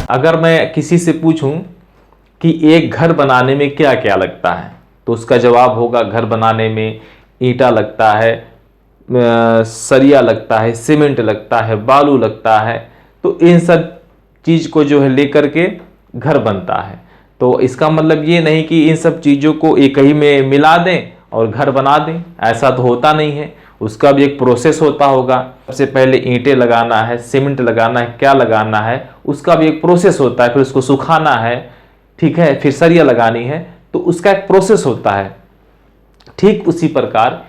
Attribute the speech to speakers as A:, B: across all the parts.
A: अगर मैं किसी से पूछूं कि एक घर बनाने में क्या क्या लगता है, तो उसका जवाब होगा घर बनाने में ईंटा लगता है, सरिया लगता है, सीमेंट लगता है, बालू लगता है। तो इन सब चीज़ को जो है लेकर के घर बनता है। तो इसका मतलब ये नहीं कि इन सब चीज़ों को एक ही में मिला दें और घर बना दें, ऐसा तो होता नहीं है। उसका भी एक प्रोसेस होता होगा। सबसे पहले ईंटें लगाना है, सीमेंट लगाना है, क्या लगाना है, उसका भी एक प्रोसेस होता है। फिर उसको सुखाना है, ठीक है, फिर सरिया लगानी है, तो उसका एक प्रोसेस होता है। ठीक उसी प्रकार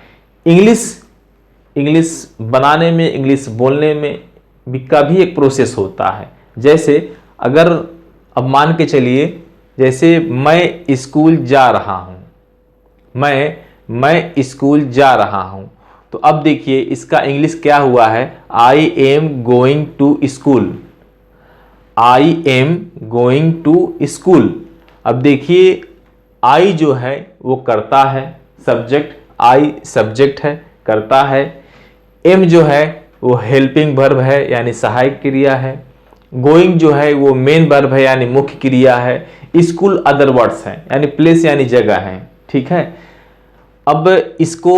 A: इंग्लिश बनाने में, इंग्लिश बोलने में भी का भी एक प्रोसेस होता है। जैसे अगर अब मान के चलिए, जैसे मैं स्कूल जा रहा हूँ, मैं स्कूल जा रहा हूँ, तो अब देखिए इसका इंग्लिश क्या हुआ है, I am going to school. I am going to school. अब देखिए आई जो है वो करता है, सब्जेक्ट, आई सब्जेक्ट है, करता है। एम जो है वो हेल्पिंग वर्ब है यानी सहायक क्रिया है। गोइंग जो है वो मेन वर्ब है यानी मुख्य क्रिया है। स्कूल अदर वर्ड्स है यानी प्लेस यानी जगह है, ठीक है। अब इसको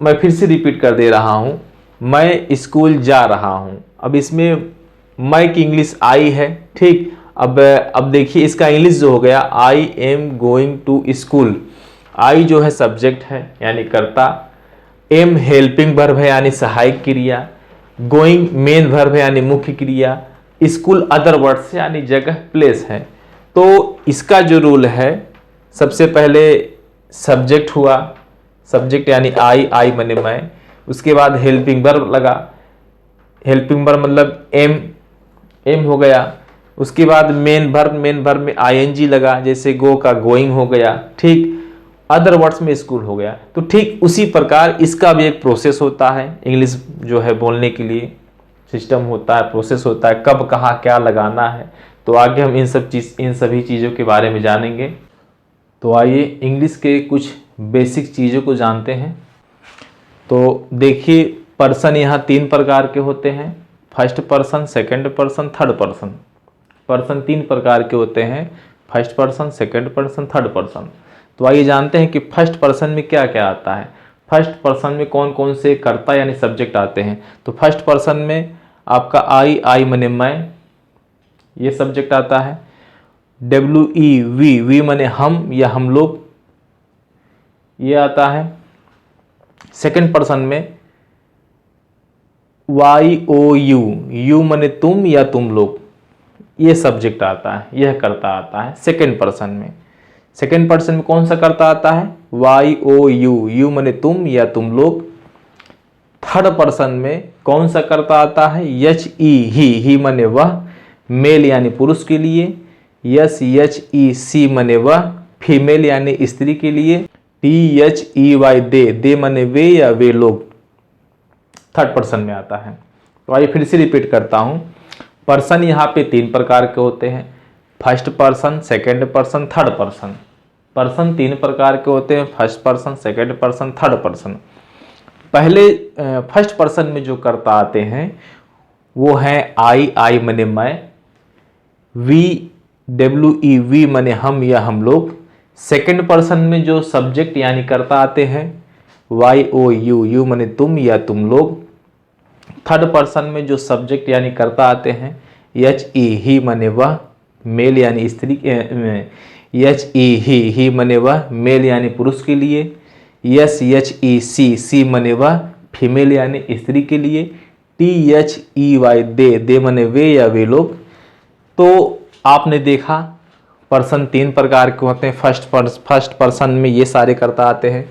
A: मैं फिर से रिपीट कर दे रहा हूं, मैं स्कूल जा रहा हूं। अब इसमें मैं की इंग्लिश आई है, ठीक। अब देखिए इसका इंग्लिश जो हो गया, I am going to school. I जो है सब्जेक्ट है यानी कर्ता, एम हेल्पिंग वर्ब है यानी सहायक क्रिया, गोइंग मेन वर्ब है यानी मुख्य क्रिया, स्कूल अदर वर्ड्स यानी जगह, प्लेस है। तो इसका जो रूल है, सबसे पहले सब्जेक्ट हुआ, सब्जेक्ट यानी आई माने मैं, उसके बाद हेल्पिंग वर्ब लगा, हेल्पिंग वर्ब मतलब एम हो गया। उसके बाद मेन वर्ब में आईएनजी लगा, जैसे गो का गोइंग हो गया, ठीक। अदर वर्ड्स में स्कूल हो गया। तो ठीक उसी प्रकार इसका भी एक प्रोसेस होता है। इंग्लिश जो है बोलने के लिए सिस्टम होता है, प्रोसेस होता है, कब कहाँ क्या लगाना है। तो आगे हम इन सभी चीज़ों के बारे में जानेंगे। तो आइए इंग्लिश के कुछ बेसिक चीज़ों को जानते हैं। तो देखिए पर्सन यहाँ 3 प्रकार के होते हैं, first person, second person, third person. Person 3 प्रकार के होते हैं, first person, second person, third person. तो आइए जानते हैं कि फर्स्ट पर्सन में क्या क्या आता है। फर्स्ट पर्सन में कौन कौन से कर्ता यानी सब्जेक्ट आते हैं। तो फर्स्ट पर्सन में आपका आई माने मैं, ये सब्जेक्ट आता है। वी माने हम या हम लोग, ये आता है। सेकंड पर्सन में यू माने तुम या तुम लोग, ये सब्जेक्ट आता है, यह कर्ता आता है सेकंड पर्सन में। सेकंड पर्सन में कौन सा कर्ता आता है, यू माने तुम या तुम लोग। थर्ड पर्सन में कौन सा कर्ता आता है, ही माने वह, मेल यानी पुरुष के लिए। सी माने वह, फीमेल यानी स्त्री के लिए। दे माने वे या वे लोग, थर्ड पर्सन में आता है। तो आइए फिर से रिपीट करता हूं, पर्सन यहाँ पे 3 प्रकार के होते हैं, first person, second person, third person. Person 3 प्रकार के होते हैं, first person, second person, third person. पहले फर्स्ट पर्सन में जो कर्ता आते हैं वो हैं आई माने मैं, वी माने हम या हम लोग। सेकंड पर्सन में जो सब्जेक्ट यानी कर्ता आते हैं, यू माने तुम या तुम लोग। थर्ड पर्सन में जो सब्जेक्ट यानी कर्ता आते हैं, ही माने वह, मेल यानी स्त्री, ही माने वह, मेल यानी पुरुष के लिए। सी माने वह, फीमेल यानी स्त्री के लिए। दे माने वे या वे लोग। तो आपने देखा पर्सन 3 प्रकार के होते हैं। फर्स्ट पर्सन में ये सारे कर्ता आते हैं,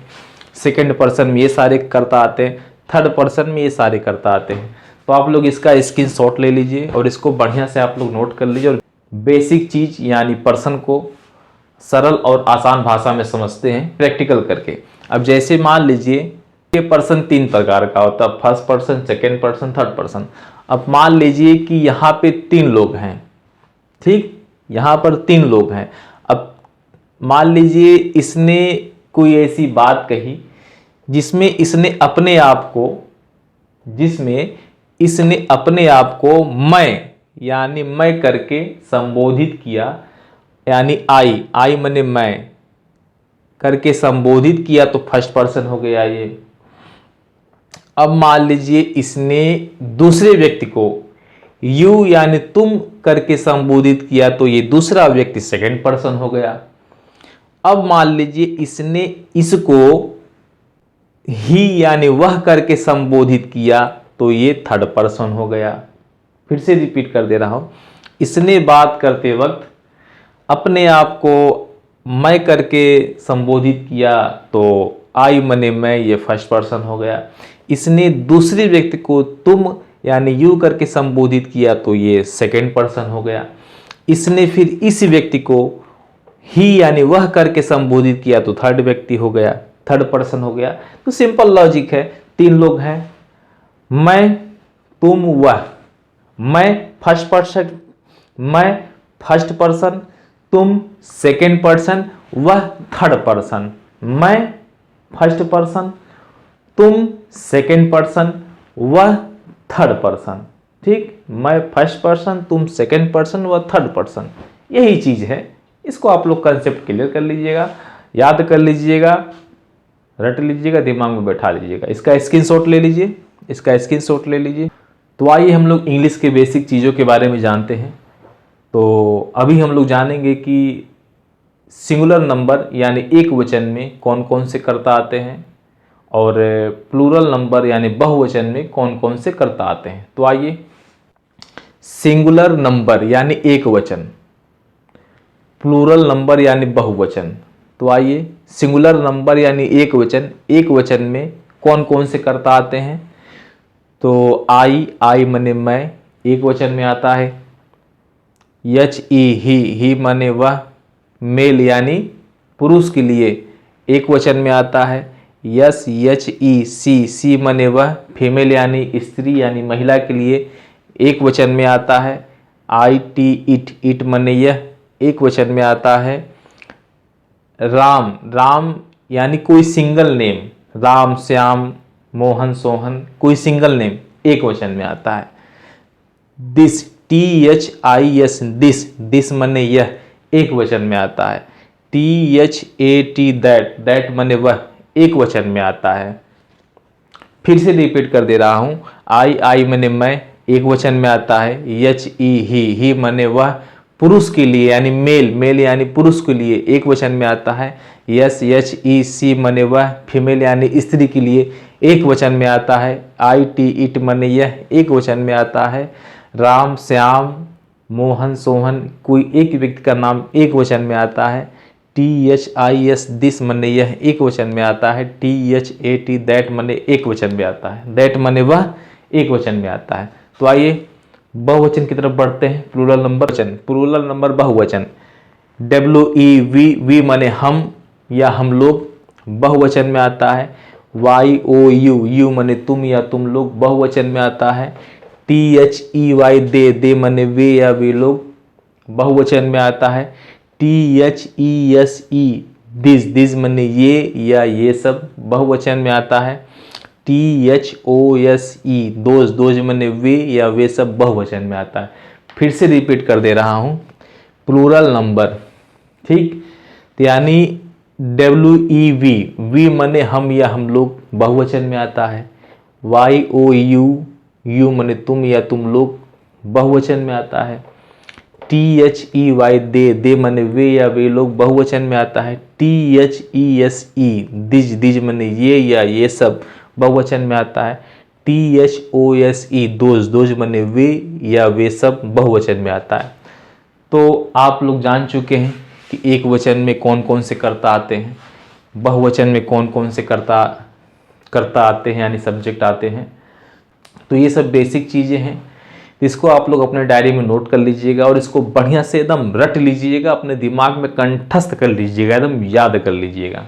A: सेकंड पर्सन में ये सारे कर्ता आते हैं, थर्ड पर्सन में ये सारे कर्ता आते हैं। तो आप लोग इसका स्क्रीनशॉट ले लीजिए और इसको बढ़िया से आप लोग नोट कर लीजिए और बेसिक चीज यानी पर्सन को सरल और आसान भाषा में समझते हैं प्रैक्टिकल करके। अब जैसे मान लीजिए ये पर्सन 3 प्रकार का होता है, first person, second person, third person. अब मान लीजिए कि यहाँ पे 3 लोग हैं, ठीक, यहाँ पर 3 लोग हैं। अब मान लीजिए इसने कोई ऐसी बात कही जिसमें इसने अपने आप को मैं यानी मैं करके संबोधित किया, यानी आई मैंने मैं करके संबोधित किया तो फर्स्ट पर्सन हो गया ये। अब मान लीजिए इसने दूसरे व्यक्ति को यू यानी तुम करके संबोधित किया तो ये दूसरा व्यक्ति सेकंड पर्सन हो गया। अब मान लीजिए इसने इसको ही यानी वह करके संबोधित किया तो ये थर्ड पर्सन हो गया। फिर से रिपीट कर दे रहा हूं, इसने बात करते वक्त अपने आप को मैं करके संबोधित किया तो आई मने मैं, ये फर्स्ट पर्सन हो गया। इसने दूसरे व्यक्ति को तुम यानी यू करके संबोधित किया तो ये सेकंड पर्सन हो गया। इसने फिर इस व्यक्ति को ही यानी वह करके संबोधित किया तो थर्ड व्यक्ति हो गया, थर्ड पर्सन हो गया। तो सिंपल लॉजिक है, तीन लोग हैं, मैं तुम वह। मैं फर्स्ट पर्सन, तुम सेकंड पर्सन, वह थर्ड पर्सन। मैं फर्स्ट पर्सन, तुम सेकंड पर्सन, वह थर्ड पर्सन। ठीक, मैं फर्स्ट पर्सन, तुम सेकंड पर्सन, वह थर्ड पर्सन। यही चीज है, इसको आप लोग कंसेप्ट क्लियर कर लीजिएगा, याद कर लीजिएगा, रट लीजिएगा, दिमाग में बैठा लीजिएगा। इसका स्क्रीनशॉट ले लीजिए, इसका स्क्रीनशॉट ले लीजिए। तो आइए हम लोग इंग्लिश के बेसिक चीज़ों के बारे में जानते हैं। तो अभी हम लोग जानेंगे कि सिंगुलर नंबर यानी एक वचन में कौन कौन से कर्ता आते हैं और प्लूरल नंबर यानी बहुवचन में कौन कौन से कर्ता आते हैं। तो आइए, सिंगुलर नंबर यानी एक वचन, प्लूरल नंबर यानी बहुवचन। तो आइए, सिंगुलर नंबर यानी एक वचन में कौन कौन से कर्ता आते हैं। तो आई मने मैं, एक वचन में आता है। एच ई ही मने वह, मेल यानी पुरुष के लिए एक वचन में आता है। यस एच ई सी मने वह, फीमेल यानी स्त्री यानी महिला के लिए एक वचन में आता है। आई टी इट मने यह, एक वचन में आता है। राम यानी कोई सिंगल नेम, राम श्याम मोहन सोहन, कोई सिंगल नेम एक वचन में आता है। दिस THIS दिस मने यह, एक वचन में आता है। THAT दैट मने वह, एक वचन में आता है। फिर से रिपीट कर दे रहा हूं, आई मने मैं, एक वचन में आता है। HE ही मने वह, पुरुष के लिए यानी मेल यानी पुरुष के लिए एक वचन में आता है। SHEC मने वह, फीमेल यानी स्त्री के लिए एक वचन में आता है। IT इट मने यह, एक वचन में आता है। राम श्याम मोहन सोहन, कोई एक व्यक्ति का नाम एक वचन में आता है। THIS दिस मने यह, एक वचन में आता है। THAT दैट मने एक वचन में आता है। दैट मने वह, एक वचन में आता है। तो आइए बहुवचन की तरफ बढ़ते हैं। प्लूरल नंबर बहुवचन। WEV मने हम या हम लोग, बहुवचन में आता है। YOU मने तुम या तुम लोग, बहुवचन में आता है। THEY दे मने वे या वे लोग, बहुवचन में आता है। THESE दिस मने ये या ये सब, बहुवचन में आता है। THOSE दोज मने वे या वे सब, बहुवचन में आता है। फिर से रिपीट कर दे रहा हूं, प्लूरल नंबर, ठीक, यानी WEV मने हम या हम लोग, बहुवचन में आता है। YOU मने तुम या तुम लोग, बहुवचन में आता है। THEY दे मने वे या वे लोग, बहुवचन में आता है। THESE दिज मने ये या ये सब, बहुवचन में आता है। THOSE दोज मने वे या वे सब, बहुवचन में आता है। तो आप लोग जान चुके हैं कि एक वचन में कौन कौन से कर्ता आते हैं, बहुवचन में कौन कौन से कर्ता आते हैं यानी सब्जेक्ट आते हैं। तो ये सब बेसिक चीज़ें हैं, इसको आप लोग अपने डायरी में नोट कर लीजिएगा और इसको बढ़िया से एकदम रट लीजिएगा, अपने दिमाग में कंठस्थ कर लीजिएगा, एकदम याद कर लीजिएगा।